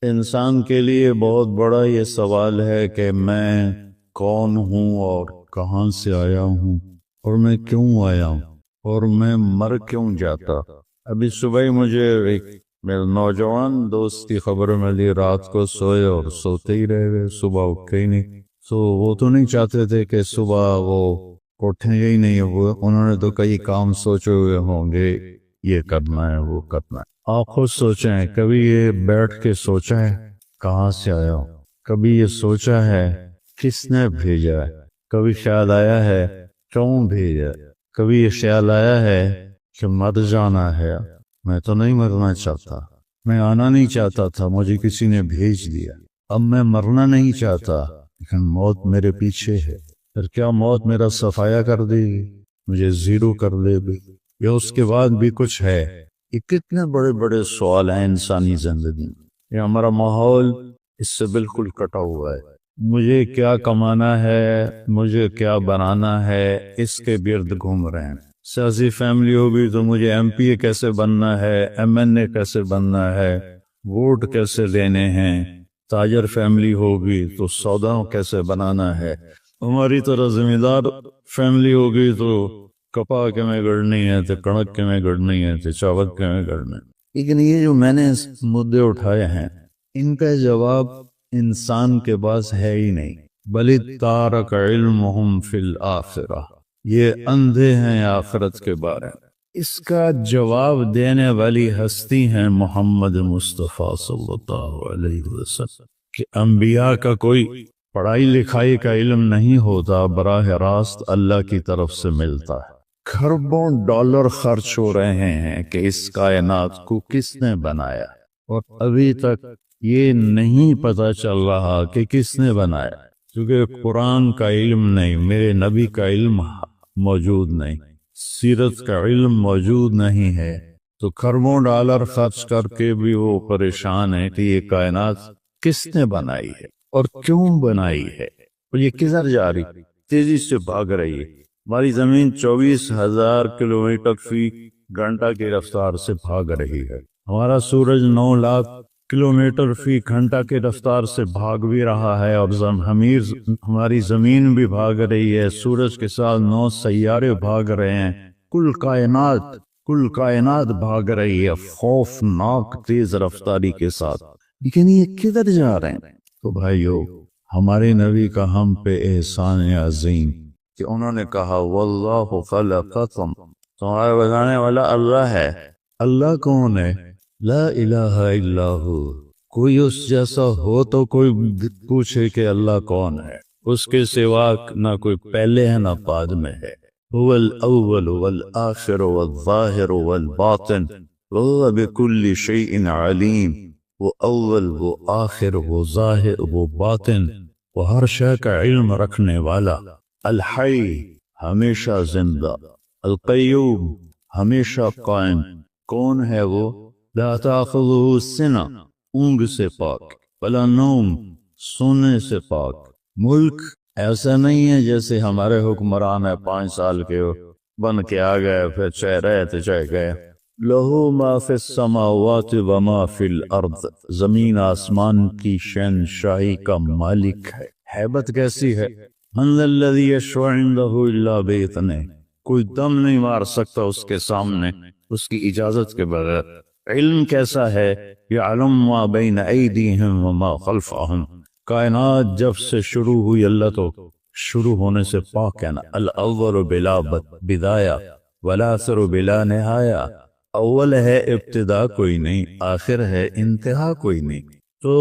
انسان کے لیے بہت بڑا یہ سوال ہے کہ میں کون ہوں اور کہاں سے آیا ہوں اور میں کیوں آیا ہوں اور میں مر کیوں جاتا۔ ابھی صبح ہی مجھے ایک میرے نوجوان دوست کی خبر ملی، رات کو سوئے اور سوتے ہی رہ گئے، صبح اٹھے ہی نہیں۔ تو وہ تو نہیں چاہتے تھے کہ صبح وہ اٹھیں ہی نہیں، انہوں نے تو کئی کام سوچے ہوئے ہوں گے، یہ کرنا ہے وہ کرنا ہے۔ آپ خود سوچیں، کبھی یہ بیٹھ کے سوچا ہے کہاں سے آیا ہوں؟ کبھی یہ سوچا ہے کس نے بھیجا ہے؟ کبھی خیال آیا ہے کیوں بھیجا؟ کبھی یہ خیال آیا ہے کہ مر جانا ہے؟ میں تو نہیں مرنا چاہتا، میں آنا نہیں چاہتا تھا، مجھے کسی نے بھیج دیا۔ اب میں مرنا نہیں چاہتا لیکن موت میرے پیچھے ہے، پھر کیا موت میرا صفایا کر دے گی، مجھے زیرو کر دے گی، یا اس کے بعد بھی کچھ ہے؟ یہ کتنے بڑے بڑے سوال ہیں انسانی زندگی میں۔ یہ ہمارا ماحول اس سے بالکل کٹا ہوا ہے۔ مجھے کیا کمانا ہے، مجھے کیا بنانا ہے، اس کے گرد گھوم رہے ہیں۔ سیاسی فیملی ہوگی تو مجھے ایم پی اے کیسے بننا ہے، ایم این اے کیسے بننا ہے، ووٹ کیسے دینے ہیں۔ تاجر فیملی ہوگی تو سودا کیسے بنانا ہے۔ ہماری طرح ذمہ دار فیملی ہوگی تو کپا کے میں گڑنی ہے، تو کڑک کے میں گڑنی ہے، تو چاول کے میں گڑنی ہے۔ لیکن یہ جو میں نے مدعے اٹھائے ہیں، ان کا جواب انسان کے پاس ہے ہی نہیں۔ بل تارک علمہم فی الآخرہ، یہ اندھے ہیں آخرت کے بارے میں۔ اس کا جواب دینے والی ہستی ہیں محمد مصطفیٰ صلی اللہ علیہ وسلم، کہ انبیاء کا کوئی پڑھائی لکھائی کا علم نہیں ہوتا، براہ راست اللہ کی طرف سے ملتا ہے۔ کھربوں ڈالر خرچ ہو رہے ہیں کہ اس کائنات کو کس نے بنایا، اور ابھی تک یہ نہیں پتہ چل رہا کہ کس نے بنایا، کیونکہ قرآن کا علم نہیں، میرے نبی کا علم موجود نہیں، سیرت کا علم موجود نہیں ہے، تو کھربوں ڈالر خرچ کر کے بھی وہ پریشان ہے کہ یہ کائنات کس نے بنائی ہے اور کیوں بنائی ہے، اور یہ کدھر جا رہی، تیزی سے بھاگ رہی ہے۔ ہماری زمین 24,000 کلومیٹر فی گھنٹہ کی رفتار سے بھاگ رہی ہے، ہمارا سورج 9 لاکھ کلومیٹر فی گھنٹہ کی رفتار سے بھاگ بھی رہا ہے، اور ہماری زمین بھی بھاگ رہی ہے، سورج کے ساتھ 9 سیارے بھاگ رہے ہیں، کل کائنات بھاگ رہی ہے خوفناک تیز رفتاری کے ساتھ۔ لیکن یہ کدھر جا رہے ہیں؟ تو بھائیو، ہمارے نبی کا ہم پہ احسان عظیم کہ انہوں نے کہا واللہ خلقکم، تمہارا بنانے والا اللہ ہے۔ اللہ کون ہے؟ لا الہ الا ہو، کوئی اس جیسا ہو تو کوئی پوچھے کہ اللہ کون ہے، اس کے سوا نہ کوئی پہلے ہے نہ بعد میں ہے۔ هو الاول والآخر والظاہر والباطن وهو بكل شيء علیم، وہ اول، وہ آخر، وہ ظاہر، وہ باطن، وہ ہر شے کا علم رکھنے والا، الحی ہمیشہ زندہ، القیوم ہمیشہ قائم۔ کون ہے وہ؟ لا تأخذہ سنہ، اونگ سے پاک، ولا نوم، سونے سے پاک۔ ملک ایسا نہیں ہے جیسے ہمارے حکمران ہے 5 سال کے بن کے آ گئے، پھر چاہے رہے تو چاہے گئے۔ لہو ما فی السماوات وما فی الارض، زمین آسمان کی شہنشاہی کا مالک ہے۔ ہیبت کیسی ہے؟ من ذا الذی یشفع عنده الا باذنہ، کوئی دم نہیں مار سکتا اس کے سامنے اس کی اجازت کے بغیر۔ علم کیسا ہے؟ یعلم ما بین ایدیہم وما خلفہم، کائنات جب سے شروع ہوئی اللہ تو شروع ہونے سے پاک ہے نا۔ الاول بلا بدایہ والآخر بلا نہایہ، اول ہے ابتدا کوئی نہیں، آخر ہے انتہا کوئی نہیں۔ تو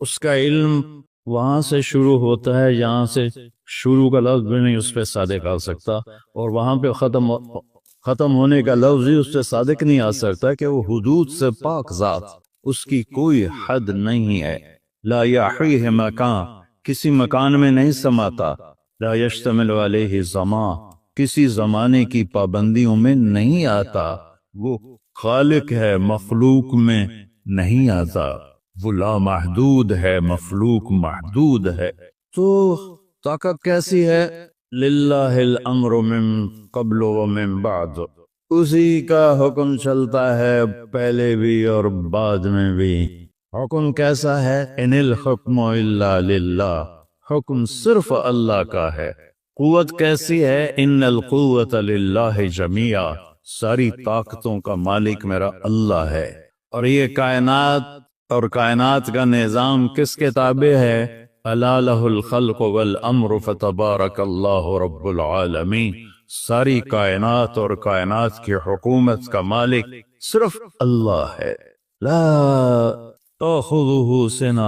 اس کا علم وہاں سے شروع ہوتا ہے جہاں سے شروع کا لفظ بھی نہیں اس پہ صادق آ سکتا، اور وہاں پہ ختم ہونے کا لفظ ہی اس سے صادق نہیں آ سکتا، کہ وہ حدود سے پاک ذات، اس کی کوئی حد نہیں ہے۔ لا یحیہ مکان، کسی مکان میں نہیں سماتا۔ لا یشتمل علیہ زمان، کسی زمانے کی پابندیوں میں نہیں آتا۔ وہ خالق ہے، مخلوق میں نہیں آتا۔ وہ لامحدود ہے، مخلوق محدود ہے۔ تو طاقت کیسی ہے؟ للہ الامر من قبل و من بعد، اسی کا حکم چلتا ہے پہلے بھی اور بعد میں بھی۔ حکم کیسا ہے؟ ان الحکم الا للہ، حکم صرف اللہ کا ہے۔ قوت کیسی ہے؟ ان القوت للہ جمیعا، ساری طاقتوں کا مالک میرا اللہ ہے۔ اور یہ کائنات اور کائنات کا نظام کس کے تابع ہے؟ الا لہ الخلق والامر فتبارک اللہ رب العالمین، ساری کائنات اور کائنات کی حکومت کا مالک صرف اللہ ہے۔ لا تأخذہ سنہ،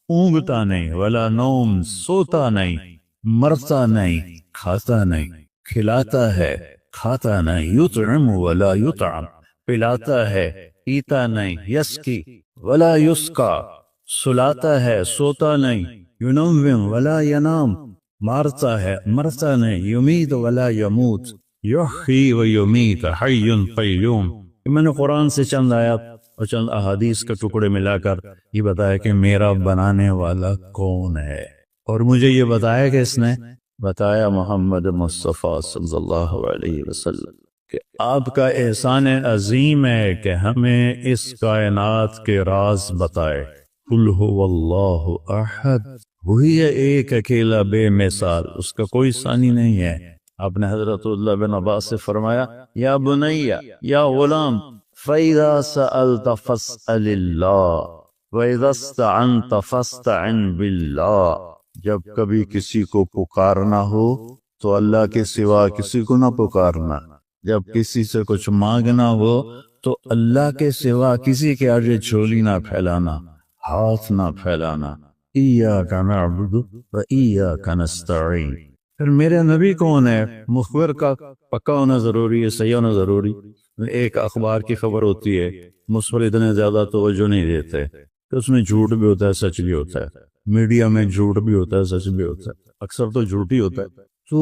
اونگتا نہیں، ولا نوم، سوتا نہیں، مرتا نہیں، کھاتا نہیں، کھلاتا ہے، کھاتا نہیں، یطعم ولا یطعم، پلاتا ہے، پیتا نہیں، یسقی ولا یسقا، سلاتا ہے، سوتا نہیں، ینوم ولا ینام، مارتا ہے، مرتا نہیں، یمیت ولا یموت، یحیی و یمیت، حی قیوم۔ میں نے قرآن سے چند آیات اور چند احادیث کے ٹکڑے ملا کر یہ بتایا کہ میرا بنانے والا کون ہے، اور مجھے یہ بتایا کہ اس نے بتایا محمد مصطفیٰ صلی اللہ علیہ وسلم کہ آپ کا احسان عظیم ہے کہ ہمیں اس کائنات کے راز بتائے۔ قل هو اللہ احد، وہی ہے ایک اکیلا بے مثال، اس کا کوئی ثانی نہیں ہے۔ آپ نے حضرت عبداللہ بن عباس سے فرمایا یا بنی یا غلام فَإِذَا سَأَلْتَ فَاسْأَلِ اللَّهِ وَإِذَا اسْتَعَنْتَ فَاسْتَعِنْ بِاللَّهِ، جب کبھی کسی کو پکارنا ہو تو اللہ کے سوا کسی کو نہ پکارنا، جب کسی سے کچھ مانگنا ہو تو اللہ کے سوا کسی کے آگے جھولی نہ پھیلانا، ہاتھ نہ پھیلانا۔ ایاک نعبد و ایاک نستعین۔ پھر میرے نبی کون ہے؟ مخبر کا پکا ہونا ضروری ہے، صحیح ہونا ضروری۔ ایک اخبار کی خبر ہوتی ہے، مصور اتنے زیادہ توجہ نہیں دیتے کہ اس میں جھوٹ بھی ہوتا ہے، سچ بھی ہوتا ہے، میڈیا میں جھوٹ بھی ہوتا ہے، سچ بھی ہوتا ہے، اکثر تو جھوٹ ہی ہوتا ہے۔ تو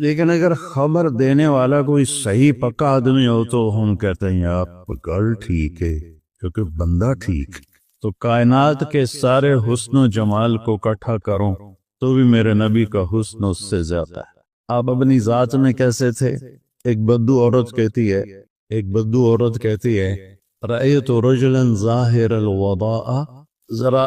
لیکن اگر خبر دینے والا کوئی صحیح پکا آدمی ہو تو ہم کہتے ہیں یار گل ٹھیک ہے کیونکہ بندہ ٹھیک۔ تو کائنات کے سارے حسن و جمال کو اکٹھا کروں تو بھی میرے نبی کا حسن اس سے زیادہ ہے۔ آپ اپنی ذات میں کیسے تھے؟ ایک بدو عورت کہتی ہے رأیت رجلا ظاہر الوضاء، ذرا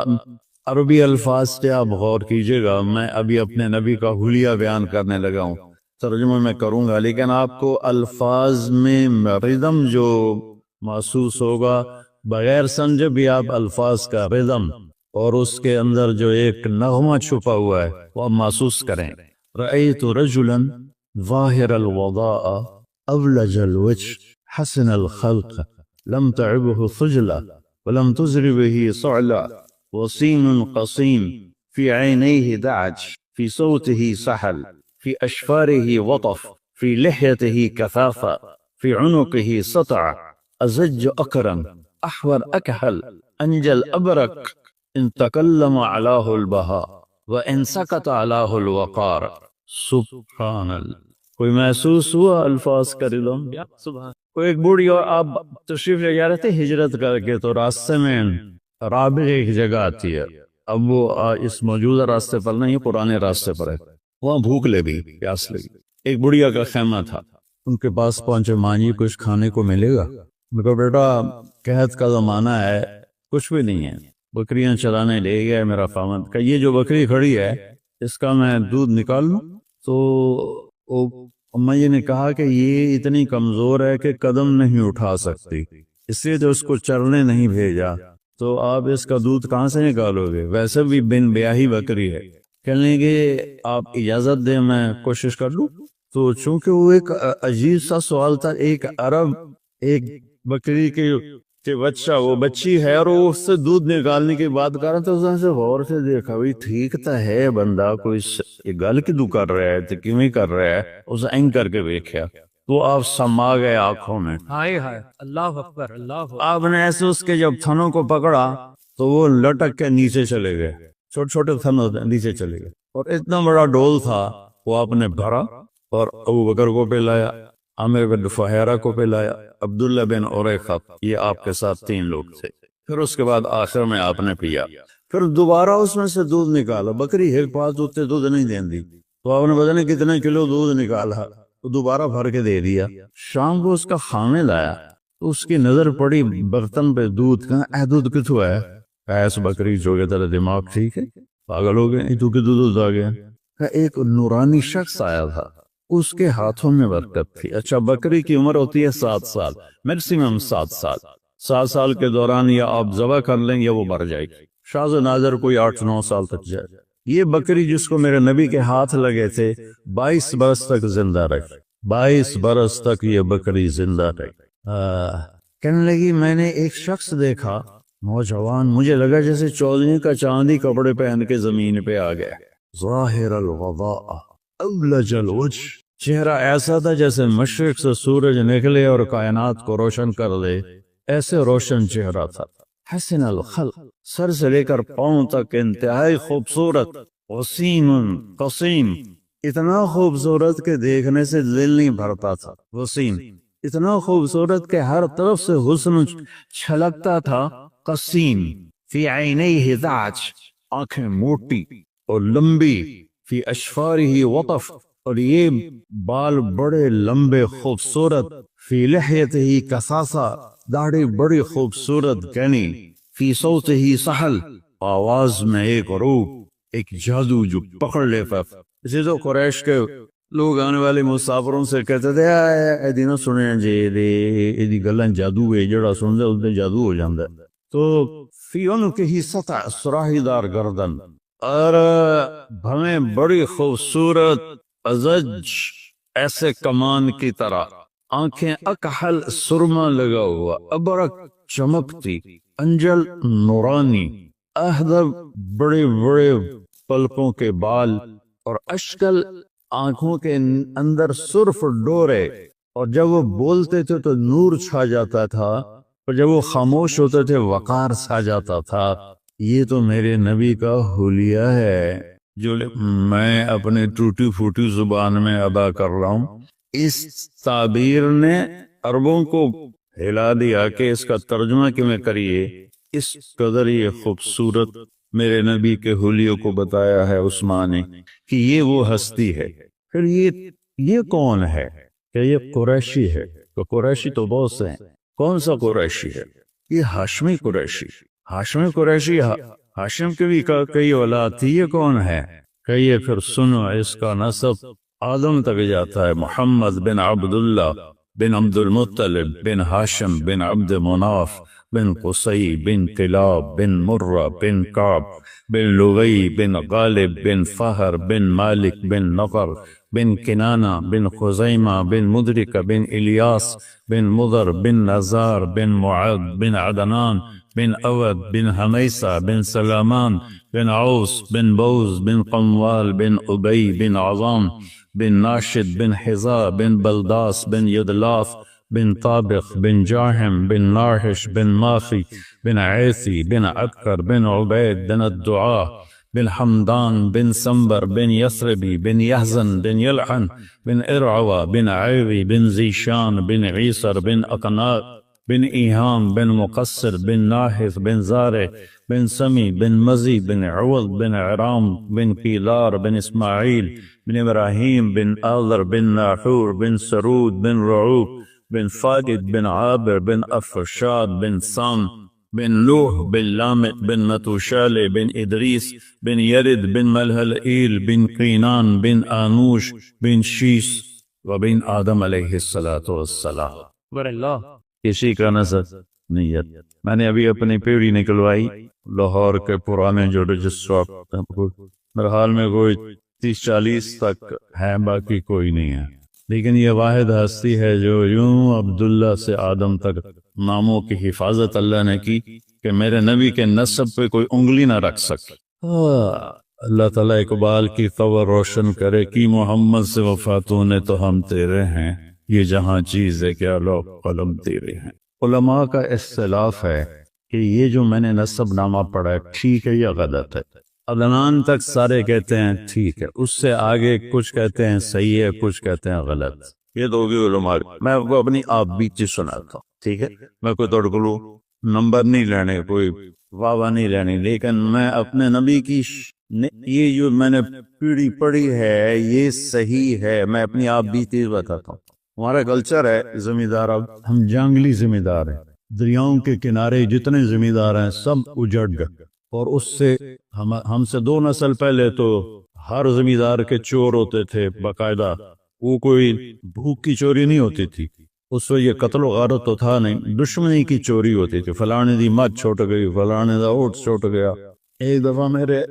عربی الفاظ سے آپ غور کیجئے گا، میں ابھی اپنے نبی کا حلیہ بیان کرنے لگا ہوں، ترجمہ میں کروں گا، لیکن آپ کو الفاظ میں ردم جو محسوس ہوگا، بغیر سمجھے بھی آپ الفاظ کا ردم اور اس کے اندر جو ایک نغمہ چھپا ہوا ہے وہ آپ محسوس کریں۔ رأیت رجلا ظاہر الوضاء أولج الوجه حسن الخلق لم تعبه خجلة ولم تزر به صعلة وسيم قصيم في عينيه دعج في صوته سحل في أشفاره وطف في لحيته كثافة في عنقه سطع أزج أكرم أحور أكحل أنجل أبرك إن تكلم علاه البهاء وإن سكت علاه الوقار۔ سبحان اللہ۔ کوئی محسوس ہوا الفاظ کا ردم؟ کوئی ایک بوڑھی اور آپ تشریف لے جا رہے تھے ہجرت کر کے، تو راستے میں رابغ ایک جگہ آتی ہے، اب وہ اس موجودہ راستے پر نہیں، پرانے راستے پر ہے، وہاں بھوک لگی، پیاس لگی، ایک بڑھیا کا خیمہ تھا، ان کے پاس پہنچے، ماں جی کچھ کھانے کو ملے گا؟ میں کہا بیٹا قحط کا زمانہ ہے، کچھ بھی نہیں ہے، بکریاں چرانے لے گیا میرا خاوند، کہ یہ جو بکری کھڑی ہے اس کا میں دودھ نکال لوں؟ تو اما جی نے کہا کہ یہ اتنی کمزور ہے کہ قدم نہیں اٹھا سکتی، اس لیے تو اس کو چرنے نہیں بھیجا، تو آپ اس کا دودھ کہاں سے نکالو گے؟ ویسے بھی بن بیاہی بکری ہے، کہنے کہ آپ اجازت دیں میں کوشش کر لوں۔ تو چونکہ وہ ایک عجیب سا سوال تھا، ایک عرب ایک بکری کے بچہ، وہ بچی ہے اور وہ اس سے دودھ نکالنے کی بات کر رہا تھا، اس نے سے غور سے دیکھا، وہی ٹھیک تا ہے بندہ، کوئی یہ گل کی دو کر رہا ہے تو کیویں کر رہا ہے، اس اینگ کر کے دیکھا تو آپ سما گئے آنکھوں میں، ہائے ہائے اللہ اکبر اللہ اکبر۔ آپ نے ایسے اس کے جب تھنوں کو پکڑا تو وہ لٹک کے نیچے چلے گئے، چھوٹے چھوٹے تھنوں نیچے چلے گئے، اور اتنا بڑا ڈول تھا وہ آپ نے بھرا اور ابو بکر کو پلایا، عامر بن فہیرہ کو پلایا، عبداللہ بن عریقہ، یہ آپ کے ساتھ 3 لوگ تھے۔ پھر اس کے بعد آخر میں آپ نے پیا، پھر دوبارہ اس میں سے دودھ نکالا، بکری ایک پاس اتنے دودھ نہیں دین دی، تو آپ نے پتہ نہیں کتنے کلو دودھ نکالا، تو دوبارہ بھر کے دے دیا۔ شام کو اس کا خامد آیا تو اس کی نظر پڑی برتن پہ دودھ، کہا اے دودھ کتھوں ہے؟ ایس بکری جو کہ تیرا دماغ ٹھیک ہے، پاگل ہو گئے تو کہ دودھ آ گیا؟ ایک نورانی شخص آیا تھا، اس کے ہاتھوں میں برکت تھی۔ اچھا، بکری کی عمر ہوتی ہے 7 سال، میکسیمم 7 سال۔ 7 سال کے دوران یا آپ ذبح کر لیں یا وہ مر جائے گی، شاذ و نادر کوئی 8 9 سال تک جائے۔ یہ بکری جس کو میرے نبی کے ہاتھ لگے تھے 22 برس تک زندہ رہی، 22 برس تک یہ بکری زندہ رہی۔ کہنے لگی میں نے ایک شخص دیکھا نوجوان، مجھے لگا جیسے چودھری کا چاندی کپڑے پہن کے زمین پہ آ گیا، ظاہر الغضاء اولج الوجہ، چہرہ ایسا تھا جیسے مشرق سے سورج نکلے اور کائنات کو روشن کر دے، ایسے روشن چہرہ تھا۔ حسن الخلق، سر سے لے کر پاؤں تک انتہائی خوبصورت، وسیم قسیم، اتنا خوبصورت کہ دیکھنے سے دل نہیں بھرتا تھا، وسیم اتنا خوبصورت کہ ہر طرف سے حسن چھلکتا تھا، قسیم فی عینیہ ذعج، آنکھیں موٹی اور لمبی، فی اشفارہ وطف، اور یہ بال بڑے لمبے خوبصورت، فی لحیتہ کثاثہ، داڑھی بڑی خوبصورت گھنی، فی صوتہ سحل، آواز میں ایک روح، ایک جادو جو پکڑ لیتا۔ اسی تو قریش کے لوگ آنے والے مسافروں سے کہتے تھے اے دینا سنیں جی دی گلاں جادو ہے، جڑا سن دے اس دے جادو ہو جاندہ۔ تو فی عنقہ ہی سطع سراہی دار گردن، اور بھویں بڑی خوبصورت ازج ایسے کمان کی طرح، آنکھیں اکحل سرما لگا ہوا، ابرق چمکتی، انجل نورانی، اہدر بڑے بڑے پلکوں کے بال، اور اشکل آنکھوں کے اندر سرف ڈورے، اور جب وہ بولتے تھے تو نور چھا جاتا تھا، اور جب وہ خاموش ہوتے تھے وقار چھا جاتا تھا۔ یہ تو میرے نبی کا حلیہ ہے جو میں اپنے ٹوٹی پھوٹی زبان میں ادا کر رہا ہوں۔ اس تعبیر نے عربوں کو ہلا دیا کہ اس کا ترجمہ کیوں کریے، اس قدر یہ خوبصورت میرے نبی کے حلیوں کو بتایا ہے عثمان نے کہ یہ وہ ہستی ہے۔ پھر یہ کون ہے؟ کہ یہ قریشی ہے۔ تو قریشی تو بہت سے ہیں، کون سا قریشی ہے؟ یہ ہاشمی قریشی، ہاشمی قریشی، ہاشم کے بھی کئی اولاد تھی، یہ کون ہے؟ کہیے پھر سنو، اس کا نسب آدم تک جاتا ہے، محمد بن عبداللہ بن عبد المطلب بن ہاشم بن عبد مناف بن قصی بن کلاب بن مرہ بن کعب بن لغی بن غالب بن فہر بن مالک بن نقر بن کنانہ بن خزیمہ بن مدرک بن الیاس بن مضر بن نزار بن معد بن عدنان بن اود بن حمیسہ بن سلامان بن عوس بن بوز بن قموال بن ابی بن عظام بن ناشد بن حذاء بن بلداس بن یدلاف بن طابق بن جاحم بن ناحش بن ماخی بن عیثی بن عبکر بن عبید بن الدعاء بن حمدان بن سنبر بن یثربی بن یحزن بن یلحن بن ارعوى بن عیوی بن زیشان بن عیسر بن اقناء بن ایہام بن مقصر بن ناحث بن زارع بن سمی بن مزی بن عوض بن عرام بن قیلار بن اسماعیل بن ابراہیم بن آذر بن ناحور بن سرود بن رعوب بن فاقد بن عابر بن افرشاد بن سام بن نوح بن لامت بن متوشال بن ادریس بن یرد بن ملحلئیل بن قینان بن آنوش بن شیس وبن آدم علیہ السلام۔ اللہ کسی کا نسب نیت میں نے ابھی اپنی پیڑھی نکلوائی لاہور کے پرانے جو رجسٹر، میرے حال میں کوئی 30 40 تک ہے، باقی کوئی نہیں ہے، لیکن یہ واحد ہستی ہے جو یوں عبداللہ سے آدم تک ناموں کی حفاظت اللہ نے کی کہ میرے نبی کے نسب پہ کوئی انگلی نہ رکھ سکے۔ اللہ تعالیٰ اقبال کی قبر روشن کرے کہ محمد سے وفاتوں نے تو ہم تیرے ہیں، یہ جہاں چیز ہے کیا لوگ قلم تیرے ہیں۔ علماء کا اختلاف ہے کہ یہ جو میں نے نسب نامہ پڑھا ہے ٹھیک ہے یا غلط ہے۔ عدنان تک سارے کہتے ہیں ٹھیک ہے، اس سے آگے کچھ کہتے ہیں صحیح ہے، کچھ کہتے ہیں غلط۔ یہ تو ہوگی علماء، میں آپ کو اپنی آپ بیتی سناتا ہوں، ٹھیک ہے؟ میں کوئی توڑکلو نمبر نہیں لینے، کوئی واہ نہیں لینے، لیکن میں اپنے نبی کی یہ جو میں نے پیڑھی پڑھی ہے یہ صحیح ہے، میں اپنی آپ بیتی بتاتا ہوں۔ ہمارا کلچر ہے زمیندار، اب ہم جنگلی زمیندار ہیں، دریاؤں کے کنارے جتنے زمیندار ہیں سب اجڑ گئے، اور اس سے ہم سے 2 نسل پہلے تو ہر زمیندار کے چور ہوتے تھے باقاعدہ، وہ کوئی بھوک کی چوری نہیں ہوتی تھی، اس وقت یہ قتل و غارت تو تھا نہیں، دشمنی کی چوری ہوتی تھی، فلانے دی مت چھوٹ گئی، فلانے دا اونٹ چھوٹ گیا۔ ایک دفعہ میرے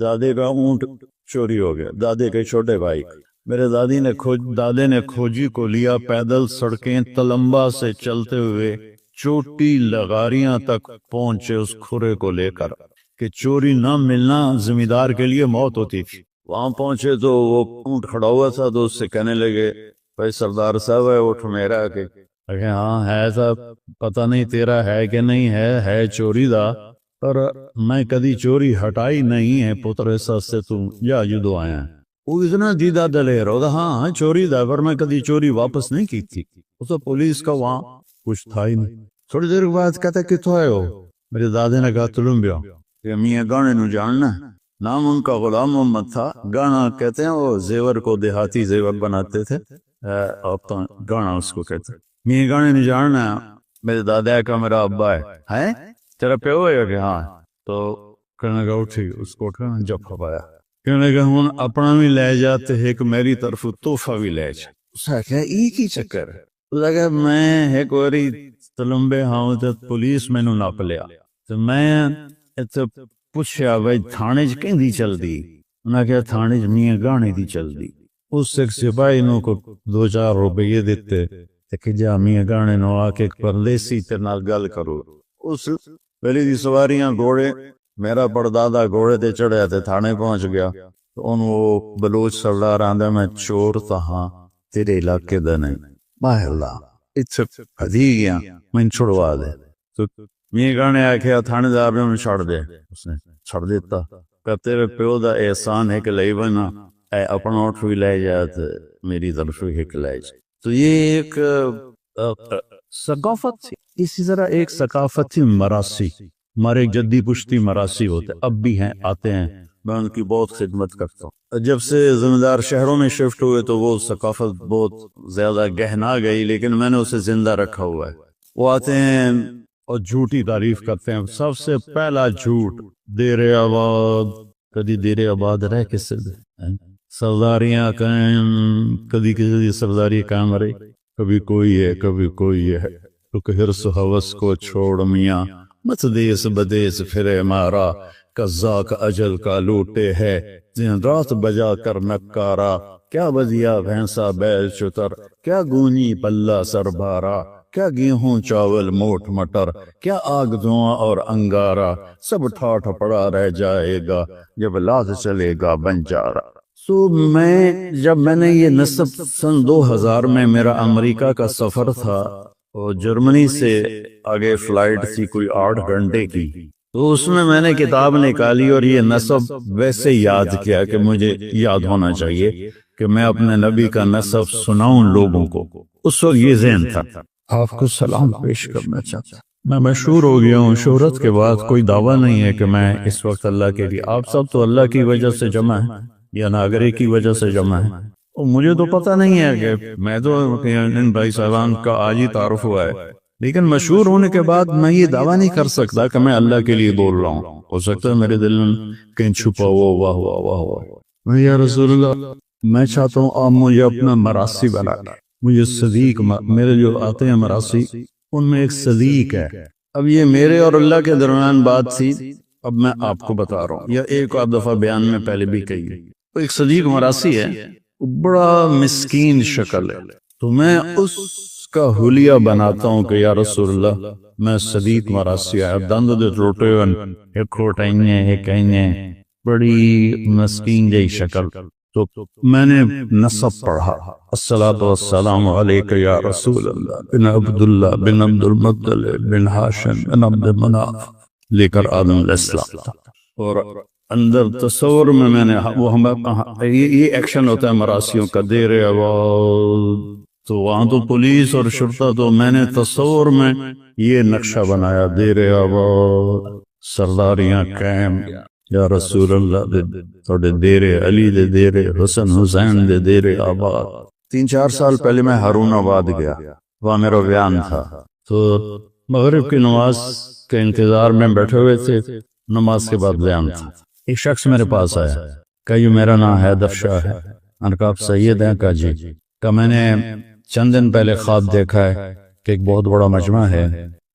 دادے کا اونٹ چوری ہو گیا، دادے کے چھوٹے بھائی، میرے دادے نے کھوجی کو لیا، پیدل سڑکیں تلمبا سے چلتے ہوئے چوٹی لغاریاں تک پہنچے اس کھرے کو لے کر، کہ چوری نہ ملنا زمیندار کے لیے موت ہوتی تھی۔ وہاں پہنچے تو وہ اونٹ کھڑا ہوا تھا، تو اس سے کہنے لگے بھائی سردار صاحب ہے اونٹ میرا، کہ ہاں ہے صاحب، پتہ نہیں تیرا ہے کہ نہیں ہے چوری دا، پر میں کدی چوری ہٹائی نہیں ہے پتر، ایسا سے تم یا جدو آیا ہے۔ وہ اتنا دیدہ دلیر ہوتا، ہاں چوری دا، پر میں کدی چوری واپس نہیں کی تھی۔ اس تو پولیس کا وہاں کچھ تھا ہی نہیں۔ تھوڑی دیر بعد کہتا کتوں آئے ہو؟ میرے دادے نے کہا تلمبیا، کہ میاں گانے نو جاننا ہے۔ نام ان کا غلام محمد تھا، گانا کہتے ہیں وہ زیور کو دیہاتی زیور بناتے تھے، گانا اس کو کہتے ہیں۔ میاں گانے نو جاننا ہے، میرے دادا کا میرا ابا ہے، تیرا پیو ہے کہ ہاں؟ تو کہنے کا اٹھی، اس کو اٹھا جب پایا، کہنے کا ہوں اپنا بھی لے جاتے ایک میری طرف تحفہ بھی لے جا۔ اس نے کہا ایک ہی چکر ہے، اس نے کہا میں ایک واری تلمبے ہاں تو پولیس میں نو ناپ لیا، تو میں پوچھا بھائی تھانے چ کہیں دی چل دی؟ انہوں نے کہا تھانے چ میاں گانے دی چل دی۔ اس ایک سپاہی نو کو 2-4 روپے دیتے کہ جا میاں گانے نو آ کے پردیسی تے نال گل کرو۔ اس پہلی دی سواریاں گھوڑے، میرا پردادا گھوڑے تے چڑھیا تے تھانے پہنچ گیا، تو ان وہ بلوچ سردار آندا میں چور تہاں تیرے علاقے دا نہیں، باہر اللہ اتھے پھدی گیا میں چھڑوا دے۔ تو میاں گانے آکھیا تھانے دار نے چھڑ دے، اس نے چھڑ دیتا، کہ تیرے پیو دا احسان ہے کہ لئی بنا، اے اپنا اٹھ بھی لے جا تے میری طرف بھی ایک لے جا۔ تو یہ ایک ثقافت تھی، اسی طرح ایک ثقافت تھی مراسی، ہمارے ایک جدی پشتی مراسی ہوتے اب بھی ہیں، آتے ہیں، میں ان کی بہت خدمت کرتا ہوں۔ جب سے زمیندار شہروں میں شفٹ ہوئے تو وہ ثقافت بہت زیادہ گہنا گئی، لیکن میں نے اسے زندہ رکھا ہوا ہے۔ وہ آتے ہیں اور جھوٹی تعریف کرتے ہیں۔ سب سے پہلا جھوٹ دیر آباد، کدی دیر آباد رہ کسے دے، سرداریاں قائم، کدی کسی دی سرداری قائم رہی، کبھی کوئی ہے کبھی کوئی ہے، تو کہ حرص و حوث کو چھوڑ میاں مت دیس بدیس پھرے مارا، قزاق اجل کا لوٹے ہے دن رات بجا کر نکارا، کیا بدیا بھینسا بیل چتر، کیا گونی پلہ سر بارا، کیا گیہوں چاول موٹ مٹر، کیا آگ دھواں اور انگارا، سب ٹھاٹھ پڑا رہ جائے گا جب لاد چلے گا بنجارا۔ تو جب میں نے یہ نصب سن 2000 میں میرا امریکہ کا سفر تھا، اور جرمنی سے آگے فلائٹ تھی کوئی 8 گھنٹے کی، تو اس میں نے کتاب نکالی اور یہ نصب ویسے یاد کیا کہ مجھے یاد ہونا چاہیے کہ میں اپنے نبی کا نصب سناؤں لوگوں کو۔ اس وقت یہ ذہن تھا۔ آپ کو سلام پیش کرنا چاہتا، میں مشہور ہو گیا ہوں، شہرت کے بعد کوئی دعویٰ نہیں ہے کہ میں اس وقت اللہ کے لیے، آپ سب تو اللہ کی وجہ سے جمع ہیں یا ناگرے کی وجہ سے جمع ہیں، اور مجھے تو پتہ نہیں ہے کہ میں تو ان بھائی صاحبان کا آج ہی تعارف ہوا ہے، لیکن مشہور ہونے کے بعد میں یہ دعویٰ نہیں کر سکتا کہ میں اللہ کے لیے بول رہا ہوں۔ ہو سکتا ہے میرے دل میں کہیں چھپا ہوا واہ واہ واہ واہ میں یا رسول اللہ، میں چاہتا ہوں آپ مجھے اپنا مراسی بنا دیں، مجھے صدیق، میرے جو آتے ہیں مراسی ان میں ایک صدیق ہے۔ اب یہ میرے اور اللہ کے درمیان بات تھی، اب میں آپ کو بتا رہا ہوں، یا ایک آدھ دفعہ بیان میں پہلے بھی کہی ہے۔ ایک صدیق مراسی ہے، بڑا مسکین شکل ہے، تو میں اس کا حلیہ بناتا ہوں کہ یا رسول اللہ میں صدیق مراسی ہے، دند دے ٹوٹے ایک کھوٹائیں ایک کہیں بڑی مسکین جی شکل، تو میں نے نصب پڑھا، الصلاۃ والسلام علیک یا رسول اللہ بن عبداللہ بن عبد المطلب بن ہاشم بن عبد مناف، لے کر آدم علیہ السلام تھا، اور اندر تصور میں نے وہ یہ ایکشن ہوتا ہے مراسیوں کا، دیر آباد، تو وہاں تو پولیس اور شرطہ، تو میں نے تصور میں یہ نقشہ بنایا، دیر آباد سرداریاں قائم، یا رسول اللہ دے دیر علی دے دیر حسن حسین دے دیر آباد۔ 3-4 سال پہلے میں ہارون آباد گیا، وہاں میرا بیان تھا، تو مغرب کی نماز کے انتظار میں بیٹھے ہوئے تھے، نماز کے بعد بیان تھا۔ ایک شخص میرے پاس آیا، کہا یہ میرا نام حیدر شاہ ہے۔ میں نے کہا آپ سید ہیں؟ کہا جی۔ کہا میں نے چند دن پہلے خواب دیکھا ہے کہ ایک بہت بڑا مجمع ہے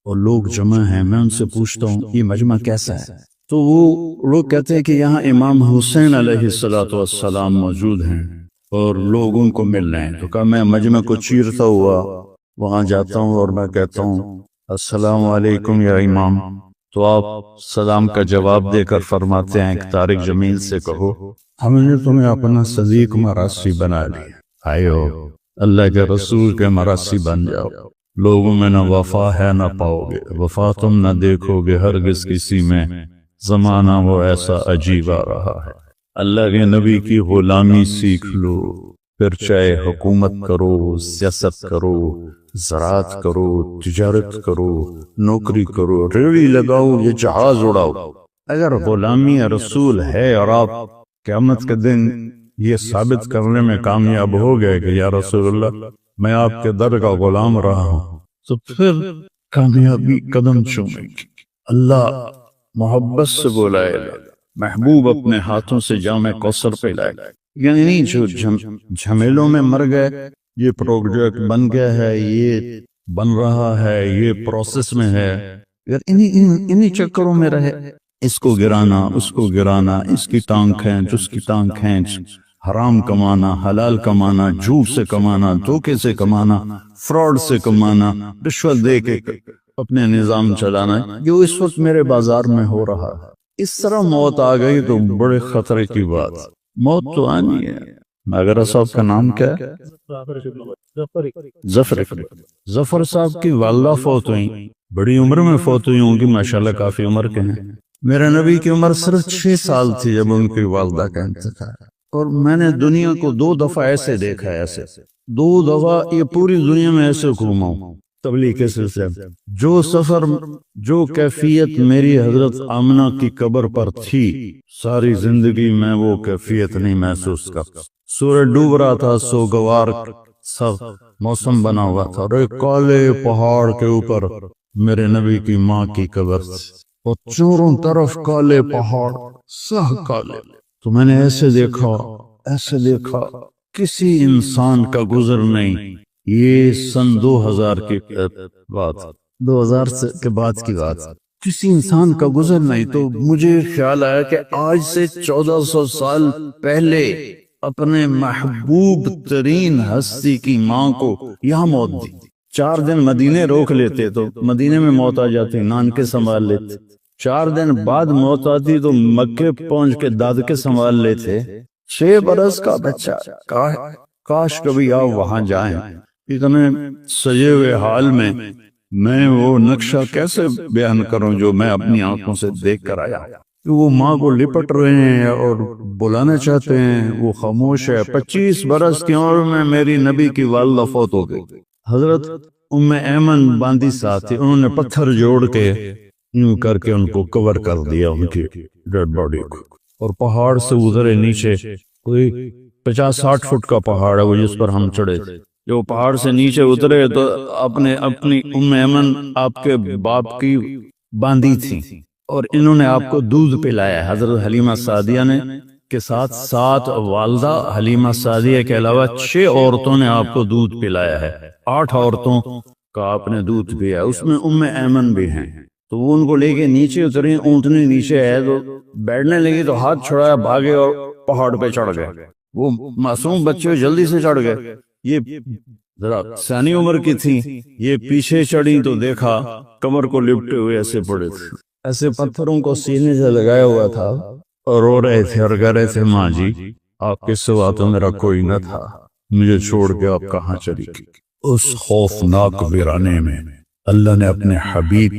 اور لوگ جمع ہیں، میں ان سے پوچھتا ہوں یہ مجمع کیسا ہے؟ تو وہ لوگ کہتے ہیں کہ یہاں امام حسین علیہ السلام موجود ہیں اور لوگ ان کو مل رہے ہیں۔ تو کہا میں مجمع کو چیرتا ہوا وہاں جاتا ہوں اور میں کہتا ہوں السلام علیکم یا امام، تو آپ سلام کا جواب دے کر فرماتے ہیں کہ طارق جمیل سے کہو ہم نے تمہیں اپنا صدیق مراسی بنا لیا، آئیو اللہ کے رسول کے مراسی بن جاؤ۔ لوگوں میں نہ وفا ہے نہ پاؤ گے، وفا تم نہ دیکھو گے ہرگز کسی میں، زمانہ وہ ایسا عجیب آ رہا ہے۔ اللہ کے نبی کی غلامی سیکھ لو، پھر چاہے حکومت کرو، سیاست کرو، زراعت کرو، تجارت کرو، نوکری کرو، ریڑھی لگاؤ یا جہاز اڑاؤ، اگر غلامی رسول ہے اور آپ قیامت کے دن یہ ثابت کرنے میں کامیاب ہو گئے کہ یا رسول اللہ میں آپ کے در کا غلام رہا ہوں، تو پھر کامیابی قدم چومے گی۔ اللہ محبت سے بلائے گا، محبوب اپنے ہاتھوں سے جام کوثر پہ لائے گا۔ یعنی جو جھمیلوں میں مر گئے، یہ پروجیکٹ بن گیا ہے، یہ بن رہا ہے، یہ پروسیس میں ہے، اگر انہی چکروں میں رہے، اس کو گرانا، اس کو گرانا، اس کی ٹانگ کھینچ، اس کی ٹانگ کھینچ، حرام کمانا، حلال کمانا، جھوٹ سے کمانا، دھوکے سے کمانا، فراڈ سے کمانا، رشوت دے کے اپنے نظام چلانا، جو اس وقت میرے بازار میں ہو رہا ہے۔ اس طرح موت آ گئی تو بڑے خطرے کی بات، موت تو آنی ہے۔ مگر صاحب کا نام کیا ہے؟ ظفر صاحب کی والدہ فوت ہوئی، بڑی عمر میں فوت ہوئی ہوں گی، ماشاءاللہ کافی عمر کے ہیں۔ میرے نبی کی عمر صرف 6 سال تھی جب ان کی والدہ کا انتقال، اور میں نے دنیا کو 2 دفعہ ایسے دیکھا ہے، ایسے 2 دفعہ یہ پوری دنیا میں ایسے گھوما ہوں تبلیغ کے سلسلے میں۔ جو سفر، جو کیفیت میری حضرت آمنہ کی قبر پر تھی، ساری زندگی میں وہ کیفیت نہیں محسوس کرتا۔ سورج ڈوب رہا تھا، سوگوار سب موسم بنا ہوا تھا، اور ایک کالے پہاڑ کے اوپر میرے نبی کی ماں کی قبر تھی، اور چاروں طرف کالے پہاڑ، سہ کالے۔ تو میں نے ایسے دیکھا کسی انسان کا گزر نہیں۔ یہ سن 2000 کی بات، 2000 کے بعد کی بات، کسی انسان کا گزر نہیں۔ تو مجھے خیال آیا کہ آج سے 1400 سال پہلے اپنے محبوب ترین ہستی کی ماں کو یہاں موت دی۔ 4 دن مدینے روک لیتے تو مدینے میں موت آ جاتی، نان کے سنبھال لیتے۔ 4 دن بعد موت آتی تو مکے پہنچ کے داد کے سنبھال لیتے۔ 6 برس کا بچہ، کاش کبھی آپ وہاں جائیں۔ اتنے سجے ہوئے حال میں وہ نقشہ کیسے بیان کروں جو میں اپنی آنکھوں سے دیکھ کر آیا۔ وہ ماں کو لپٹ رہے ہیں اور بلانا چاہتے ہیں، وہ خاموش ہے۔ 25 برس کی عمر میں میری نبی کی والدہ فوت ہو گئی۔ حضرت ام ایمن باندی ساتھ تھی، انہوں نے پتھر جوڑ کے یوں کر کے ان کو کور کر دیا، ان کی ڈیڈ باڈی کو، اور پہاڑ سے اترے نیچے۔ کوئی 50-60 فٹ کا پہاڑ ہے وہ جس پر ہم چڑھے تھے۔ جو پہاڑ سے نیچے اترے تو اپنی ام ایمن آپ کے باپ کی باندی تھی، اور انہوں نے آپ کو دودھ پلایا۔ حضرت حلیمہ سعدیہ نے کے ساتھ 7 والدہ حلیمہ سعدیہ کے علاوہ 6 عورتوں نے آپ کو دودھ پلایا ہے۔ 8 عورتوں کا آپ نے دودھ پیا، اس میں ام ایمن بھی ہیں۔ تو وہ ان کو لے کے نیچے اتری، اونٹنی نیچے ہے تو بیٹھنے لگی تو ہاتھ چھڑایا، بھاگے اور پہاڑ پہ چڑھ گئے۔ وہ معصوم بچے جلدی سے چڑھ گئے، یہ ذرا سیانی عمر کی تھی، یہ پیچھے چڑھی تو دیکھا کمر کو لپٹے ہوئے ایسے پڑے تھے، ایسے پتھروں کو سینے سے لگایا ہوا تھا، اور رو رہے تھے اور کہہ رہے تھے ماں جی آپ کے سوا تو میرا کوئی نہ تھا، مجھے چھوڑ کے آپ کہاں چلی گئی۔ اس خوفناک ویرانے میں اللہ نے اپنے حبیب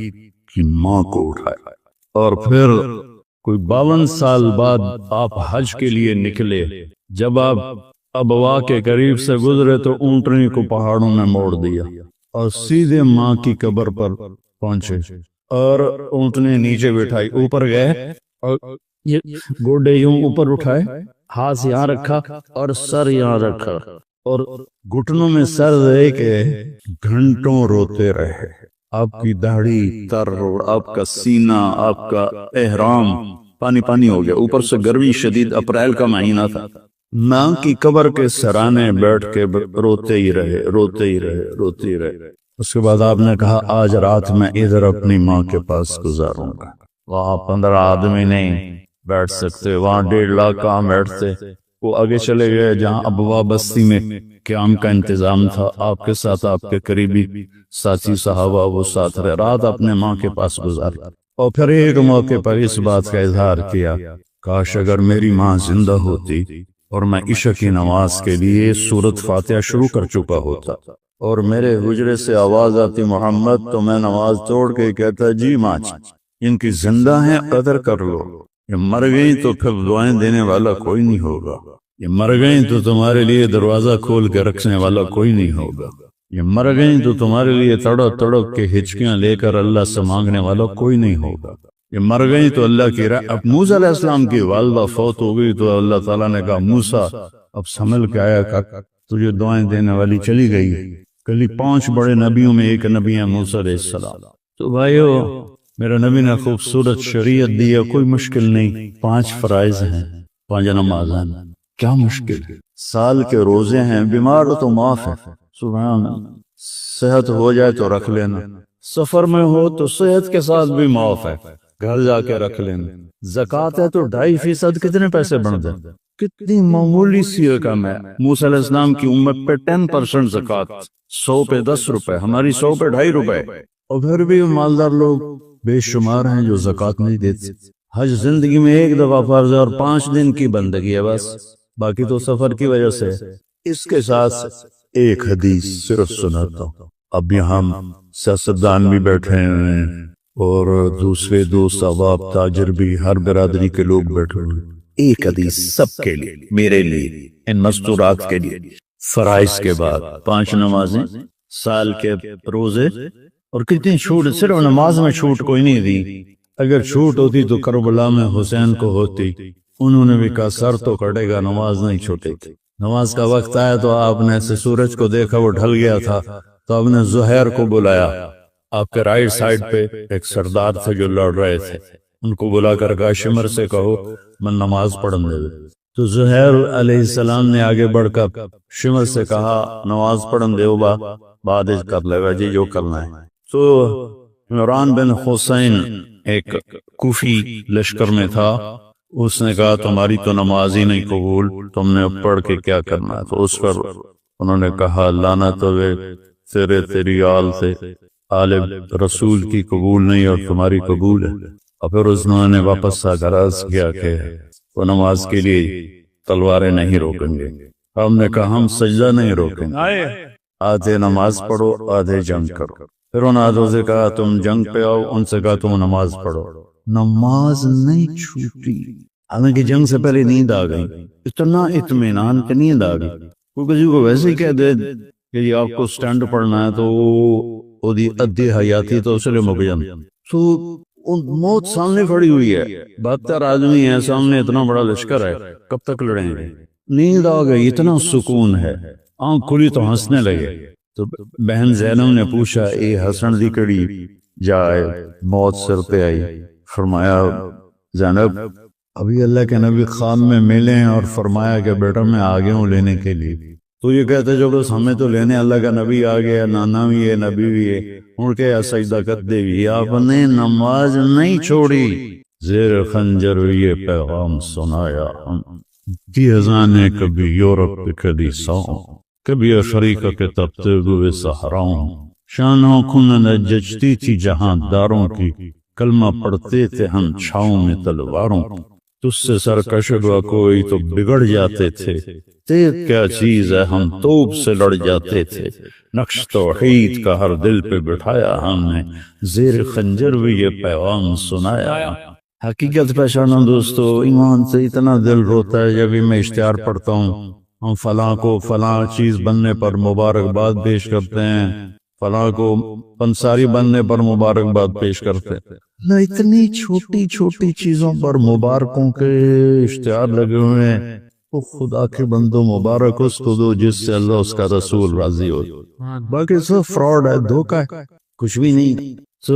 کی ماں کو اٹھایا، اور پھر کوئی 52 سال بعد آپ حج کے لیے نکلے۔ جب آپ ابوا کے قریب سے گزرے تو اونٹنی کو پہاڑوں میں موڑ دیا اور سیدھے ماں کی قبر پر پہنچے، اور اونٹنی نیچے بٹھائی، اوپر گئے اور یہ گوڈے یوں اوپر اٹھائے، ہاتھ یہاں رکھا اور سر یہاں رکھا، اور گھٹنوں میں سر دے کے گھنٹوں روتے رہے۔ آپ کی داڑھی تر اور آپ کا سینہ، آپ کا احرام پانی پانی ہو گیا، اوپر سے گرمی شدید، اپریل کا مہینہ تھا۔ ماں کی قبر کے سرانے بیٹھ کے روتے ہی رہے، روتے ہی رہے، روتے ہی رہے۔ اس کے بعد آپ نے کہا آج رات میں ادھر اپنی ماں کے پاس گزاروں گا۔ وہاں 15 آدمی نہیں بیٹھ سکتے، وہاں 1.5 لاکھ کہاں بیٹھتے۔ وہ آگے چلے گئے جہاں ابوا بستی میں قیام کا انتظام تھا، آپ کے ساتھ آپ کے قریبی ساتھی صحابہ وہ ساتھ رہے، رات اپنے ماں کے پاس گزاری۔ اور پھر ایک موقع پر اس بات کا اظہار کیا، کاش اگر میری ماں زندہ ہوتی اور میں عشاء کی نماز کے لیے سورۃ فاتحہ شروع کر چکا ہوتا اور میرے حجرے سے آواز آتی محمد، تو میں نماز توڑ کے کہتا جی ماں ان کی زندہ ہیں، قدر کر لو، یہ مر گئی تو پھر دعائیں دینے والا کوئی نہیں ہوگا، یہ مر گئی تو تمہارے لیے دروازہ کھول کے رکھنے والا کوئی نہیں ہوگا، یہ مر گئی تو تمہارے لیے تڑپ تڑپ کے ہچکیاں لے کر اللہ سے مانگنے والا کوئی نہیں ہوگا، یہ مر گئی تو اللہ کی اب موسیٰ علیہ السلام کی والدہ فوت ہو گئی تو اللہ تعالیٰ نے کہا موسیٰ اب سنبھل کے آیا کر، تجھے دعائیں دینے والی چلی گئی۔ کلی 5 بڑے نبیوں میں ایک نبی ہے موسیٰ علیہ السلام۔ تو بھائیو میرے نبی نے خوبصورت شریعت دی ہے، کوئی مشکل نہیں، 5 فرائض ہیں، 5 نماز ہیں، کیا مشکل؟ سال کے روزے ہیں، بیمار تو معاف ہے، سبحان اللہ، صحت ہو جائے تو رکھ لینا، سفر میں ہو تو صحت کے ساتھ بھی معاف ہے، گھر جا کے رکھ لینا۔ زکوٰۃ ہے تو 2.5% کتنے پیسے بن جائے، کتنی معمولی سی رقم ہے۔ موسیٰ علیہ السلام کی امت پہ 10% زکوٰۃ، 100 پہ 10 روپے، ہماری 100 پہ 2.5 روپے، اور پھر بھی مالدار لوگ بے شمار ہیں جو زکوٰۃ نہیں دیتے۔ حج زندگی میں ایک دفعہ فرض ہے اور 5 دن کی بندگی ہے بس، باقی تو سفر کی وجہ سے۔ اس کے ساتھ ایک حدیث صرف سناتا ہوں، اب یہاں سیاستدان بھی بیٹھے ہیں اور دوسرے دوست احباب تاجر بھی، ہر برادری کے لوگ بیٹھے ہوئے، ایک حدیث سب کے لیے، میرے لیے، ان مستورات کے لیے۔ فرائض کے بعد 5 نمازیں، سال کے روزے، اور کتنی چھوٹ، صرف نماز میں چھوٹ کوئی نہیں دی، اگر چھوٹ ہوتی تو کربلا میں حسین کو ہوتی، انہوں نے بھی کہا سر تو کٹے گا، نماز نہیں چھوٹے تھی۔ نماز کا وقت آیا تو آپ نے ایسے سورج کو دیکھا، وہ ڈھل گیا تھا، تو آپ نے زہیر کو بلایا، آپ کے رائٹ سائڈ پہ ایک سردار تھے جو لڑ رہے تھے، ان کو بلا کر کہا شمر سے کہو میں نماز پڑھنے دے۔ تو زہیر علیہ السلام نے آگے بڑھ کر شمر سے کہا نماز پڑھن دے بعد کر لے گا جی جو کرنا ہے۔ تو عمران بن حسین ایک کوفی لشکر میں تھا، اس نے کہا تمہاری تو نماز ہی نہیں قبول، تم نے پڑھ کے کیا کرنا ہے؟ تو اس پر انہوں نے کہا لعنت ہوئے تیری آل سے، آل رسول کی قبول نہیں اور تمہاری قبول ہے۔ اور پھر انہوں نے واپس آ کر عرض کیا کہ وہ نماز کے لیے تلواریں نہیں روکیں گے۔ ہم نے کہا ہم سجدہ نہیں روکیں گے، آدھے نماز پڑھو آدھے جنگ کرو۔ پھر ان آدھوں سے کہا تم جنگ پہ آؤ، ان سے کہا تم نماز پڑھو۔ نماز نہیں چھوٹی، حالانکہ جنگ سے پہلے نیند آ گئی، اتنا اطمینان کہ نیند آ گئی۔ وہ کسی کو ویسے ہی کہہ دے کہ یہ آپ کو سٹینڈ پڑھنا ہے تو وہ ادھی حیاتی تو اس لیے مک جان، تو موت سامنے کھڑی ہوئی ہے، 72 آدمی ہیں سامنے، اتنا بڑا لشکر ہے، کب تک لڑیں گے؟ نیند آ گئی، اتنا سکون ہے، آنکھ کھلی تو ہنسنے لگے۔ تو بہن زینب نے پوچھا اے حسن دی کڑی جائے، موت سر پہ آئی، فرمایا زینب ابھی اللہ کے نبی خواب میں ملے ہیں اور فرمایا کہ بیٹا میں آگے ہوں لینے کے لیے۔ تو یہ کہتے جو بس ہمیں تو لینے اللہ کا نبی آ گیا، نانا بھی ہے نبی بھی ہے، اڑ کے سجدہ کر دے گی۔ آپ نے نماز نہیں چھوڑی، زیر خنجر یہ پیغام سنایا ہم کی اذان ہے، کبھی یورپ پہ کلیساؤں، کبھی افریقہ کے تپتے ہوئے صحراؤں، شانوں کھن ججتی تھی جہاں داروں کی، کلمہ پڑھتے تھے ہم چھاؤں میں تلواروں، تجھ سے سرکش ہوا کوئی تو بگڑ جاتے تھے، تیغ کیا چیز ہے ہم توپ سے لڑ جاتے تھے، نقش توحید کا ہر دل پہ بٹھایا ہم نے، زیر خنجر بھی یہ پیغام سنایا۔ حقیقت پہچانا دوستو، ایمان سے اتنا دل روتا ہے جب میں اشتہار پڑھتا ہوں، ہم فلاں کو فلاں چیز بننے پر مبارکباد پیش کرتے ہیں، فلاں کو پنساری بننے پر مبارکباد پیش کرتے ہیں، نہ اتنی چھوٹی چھوٹی چیزوں پر مبارکوں کے اشتہار لگے ہوئے ہیں۔ وہ خدا کے بندو مبارک اس کو دو جس سے اللہ اس کا رسول راضی ہو، باقی سب فراڈ ہے، دھوکہ ہے، کچھ بھی نہیں. تو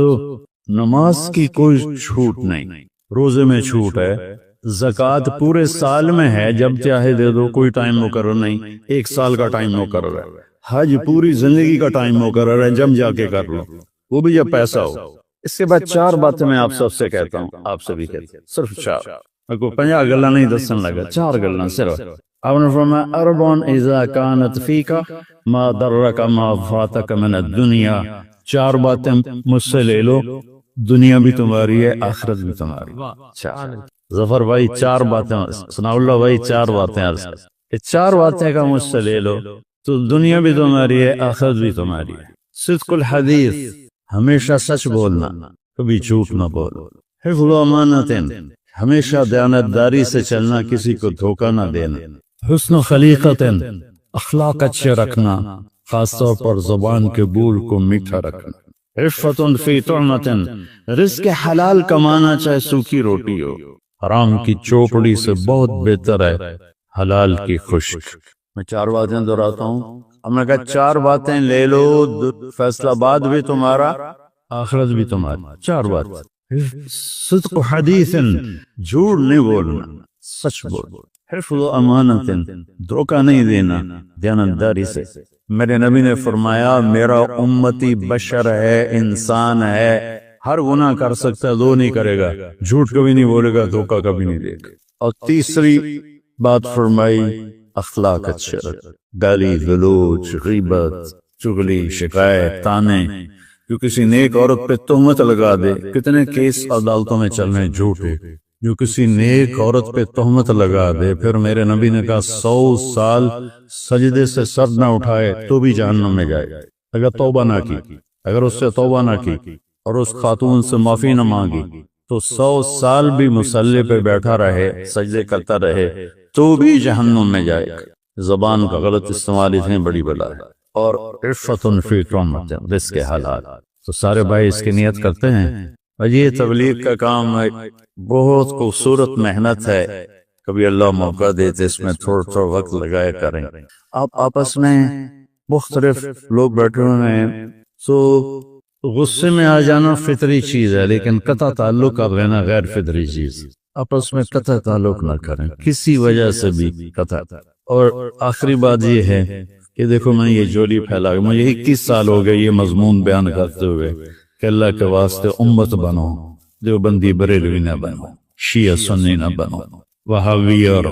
نماز کی کوئی چھوٹ نہیں، روزے میں چھوٹ ہے، زکوٰۃ پورے سال میں ہے، جب چاہے دے دو، کوئی ٹائم مقرر نہیں، 1 سال کا ٹائم مقرر ہے. حج پوری زندگی کا ٹائم مقرر ہے، جب جا کے کر لو، وہ بھی جب پیسہ ہو. اس کے بعد 4 باتیں میں آپ سب سے کہتا ہوں، آپ سے بھی کہتا ہوں، صرف 4. میں کو 50 گلا نہیں دسن لگا، 4 گلا صرف. آپ نے فرمایا اربعن اذا کانت فیک ما درک ما فاتک من الدنیا. 4 باتیں مجھ سے لے لو، دنیا بھی تمہاری ہے، آخرت بھی تمہاری. ظفر بھائی 4 باتیں، ثناء اللہ بھائی 4 باتیں عرض، یہ 4 باتیں کا مجھ سے لے لو تو دنیا بھی تمہاری ہے، آخرت بھی تمہاری ہے. صدق الحدیث، ہمیشہ سچ بولنا، کبھی جھوٹ نہ بولو. حفظ امانت، ہمیشہ دیانتداری سے چلنا، کسی کو دھوکہ نہ دینا. حسن خلیقت، اخلاق اچھے رکھنا، خاص طور پر زبان کے بول کو میٹھا رکھنا. عفت فی طعمت، رزق حلال کمانا، چاہے سوکھی روٹی ہو، حرام کی چوپڑی سے بہت بہتر ہے حلال کی خشک. میں 4 باتیں دہراتا ہوں. ہم نے کہا 4 باتیں لے لو، فیصلہ آباد بھی تمہارا، آخرت بھی تمہاری. 4 بات. صدق حدیث، جھوٹ نہیں بولنا، سچ بول. حفظ امانت، دھوکہ نہیں دینا، دیانتداری سے. میرے نبی نے فرمایا میرا امتی بشر ہے، انسان ہے، ہر گناہ کر سکتا ہے، 2 نہیں کرے گا، جھوٹ کبھی نہیں بولے گا، دھوکہ کبھی نہیں دے گا. اور تیسری بات فرمائی اخلاق اچھے رکھ، گالی گلوچ، غیبت، چغلی، شکایت، تانے. جو کسی نیک عورت پہ تہمت لگا دے، کتنے کیس عدالتوں میں چل رہے ہیں جھوٹے. جو کسی نیک عورت پہ تہمت لگا دے، پھر میرے نبی نے کہا 100 سال سجدے سے سر نہ اٹھائے تو بھی جہنم میں جائے. اگر توبہ نہ کی، اگر اس سے توبہ نہ کی اور اس خاتون سے معافی نہ مانگی تو 100 سال بھی مصلی پہ بیٹھا رہے، سجدے کرتا رہے تو بھی جہنم میں جائے. زبان کا غلط استعمال اتنی بڑی بلا ہے. اور عفت فی طعمت، رزق حلال. تو سارے بھائی اس کی نیت کرتے ہیں. اور یہ تبلیغ کا کام بہت خوبصورت محنت ہے، کبھی اللہ موقع دیتے اس میں تھوڑا تھوڑا وقت لگایا کریں. آپ آپس میں مختلف لوگ بیٹھے ہوئے ہیں، تو غصے میں آ جانا فطری چیز ہے، لیکن قطع تعلق کر لینا غیر فطری چیز. آپس میں قطع تعلق نہ کریں کسی وجہ سے بھی قطع. اور آخری بات یہ ہے کہ دیکھو میں یہ جولی پھیلا گیا، مجھے 21 سال ہو گئے یہ مضمون بیان کرتے ہوئے کہ اللہ کے واسطے امت بنو، دیوبندی بریلوی نہ بنو، شیعہ سنی نہ بنو، وہابی اور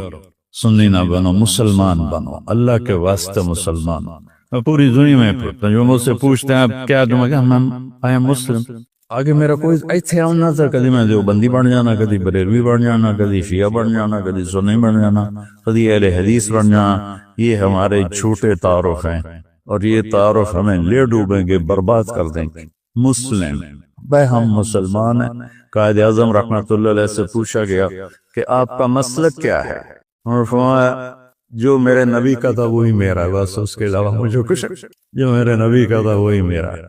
سنی نہ بنو، مسلمان بنو، اللہ کے واسطے مسلمان. میں پوری دنیا میں پڑھتا ہوں، جو مجھ سے پوچھتے ہیں آپ کیا، آئی ایم مسلم. آگے میرا کوئی ایتھے آنا تھا، کدی میں دیوبندی بن جانا، کدی بریلوی بن جانا، کدی شیعہ بن جانا، کدی سنی بن جانا، کدی اہل حدیث بن جانا. یہ ہمارے جھوٹے تعارف ہیں، اور یہ تعارف ہمیں لے ڈوبیں گے، برباد کر دیں گے. مسلم بھائی، ہم مسلمان ہیں. قائد اعظم رحمۃ اللہ علیہ سے پوچھا گیا کہ آپ کا مسلک کیا ہے؟ اور فرمایا جو میرے نبی کا تھا وہی میرا ہے، بس اس کے علاوہ مجھے کچھ، جو میرے نبی کا تھا وہی میرا ہے.